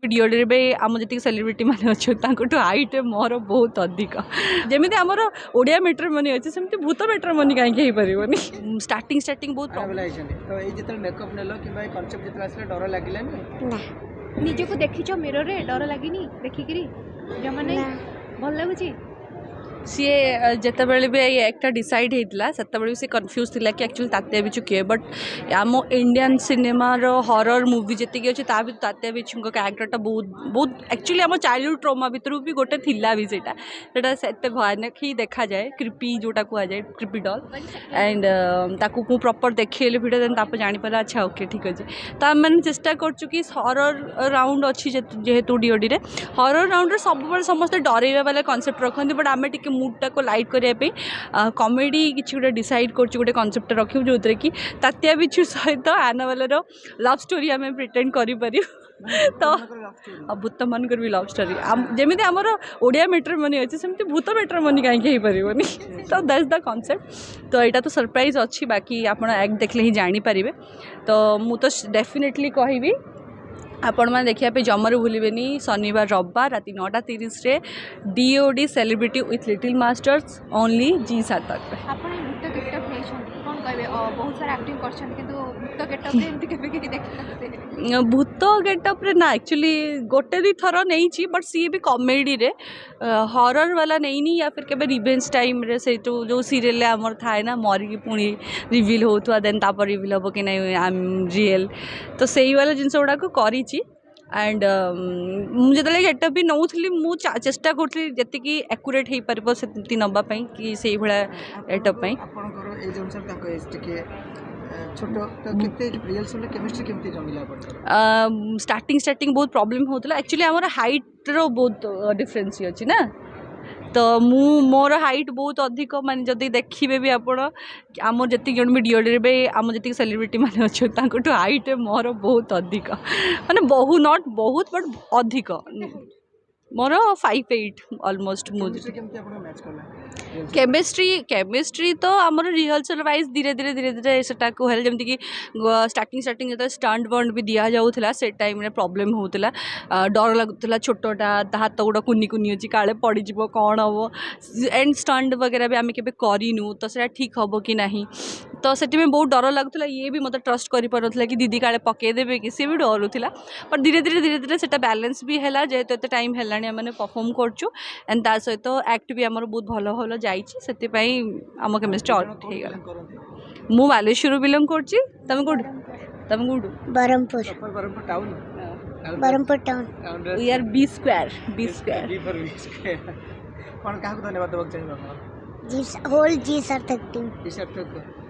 video भी आम जी celebrity मैंने अच्छे हाइट मोर बहुत अधिक जमी आमर ओडिया मैट्रिमोनी अच्छे सेमती भूत मैट्रिमोनी कहीं पारे स्टार्टिंग स्टार्टिंग बहुत मेकअप नेल कि कनसेप्ट जितने आसले डर लगे निजको देखिच मिरर रे डर लगिनी देखिकी जमा नहीं भल लगुच सी जिते भी एक्टा डिसाइड होता से सी कन्फ्यूज थी कि एक्चुअली तात्या बिचु किए बट आम इंडियन सिनेमार हरर मुवी जी अच्छे ता भर तात्या बिचु क्यारेक्टरटा बहुत बहुत एक्चुअली आम चाइल्डहुड ट्रमा भितर भी गोटे थिला भी से भयानक ही देखा जाए क्रिपी जोटा कह जाए क्रिपी डल एंड ताकू मु प्रॉपर देखिए भिडियो देन ताप जापर अच्छा ओके ठीक अच्छे तो आम मैंने चेष्टा करूँ कि हरर राउंड अच्छी जेहेतु डीओडी हरर राउंड सब समस्त डरवा वाला कनसेप्ट रखते बट आम टे मुडटा को लाइट करने कमेडी किसी गोटे डिसाइड कर गोटे कनसेप्ट रखू जो थे कि तात्या बिचु सहित एनाबेलर लव स्टोरी आम प्रिटेंड कर तो भूत मानकर भी लव स्टोरी जमी आमर ओडिया मैट्रिमोनी अच्छे सेमती भूत मैट्रिमोनी कहीं पारे तो दैट्स द कॉन्सेप्ट तो यहाँ तो सरप्राइज अच्छी बाकी आप एक्ट देखले ही जानीपारे तो मु तो डेफिनेटली कहबी आपण मैंने देखा जमारू भूलें शनिवार रविवार राति 9:30 रे DOD celebrity with little masters only Zee Sarthak बहुत सारा एक्टिंग भूत गेटअप एमती केबे देखते भूत गेटअप रे ना एक्चुअली गोटे दी थर नहीं बट सी भी कॉमेडी रे हॉरर वाला नहीं या फिर केबे रिवेंज टाइम रे से जो सीरियल आमर थाए ना मरिकी पुणी रिविल होता देन तापर रिविल हम कि नहीं आई एम रियल तो सही वाला जिनस गुड़ा करी एंड मुझे गेटअप भी नौली मुझे चेष्टा करी जी एक्यूरेट हो पार से नापी कि से भाया गेटअप स्टार्टिंग बहुत प्रॉब्लम होता एक्चुअली आमर हाइट रो बहुत डिफरेंस अच्छी ना तो मोर हाइट बहुत अधिक माने जदि देखिए भी आप आम जी जन भी डीओडी भी आम जी सेलिब्रिटी मैंने अच्छे हाइट मोर बहुत अधिक माने बहु नॉट बहुत बट अधिक मोर 5'8" ऑलमोस्ट केमिस्ट्री तो आमर रिहर्सल वाइज धीरे धीरे से कहले जमी कि स्टार्टिंग जो स्टंट बंड भी दि जाऊला से टाइम रे प्रॉब्लम होता डर लगुला छोटा हाथ गोड़ कुनी कुनी अच्छी काले पड़ज कौन हम एंड स्टंट वगैरह भी आम के करूँ तो सर ठीक हम कि ना तो से बहुत डर लगुला ये भी मतलब ट्रस्ट कर पारा कि दीदी काले पकईदेवे कि सी भी डरुला बट धीरे धीरे से बैलेंस भी है जेहेतु एत टाइम है मैंने परफॉर्म करूँ एंड ता सहित एक्ट भी आमर बहुत भल भल जाई आम केमिस्ट्री ऑल्ट हो गला मु बालेश्वर बिलंग करुँ तुम कौट Berhampur town we are B square कौन क्या धन्यवाद देवाक चाहिए होल जी सार्थक टीम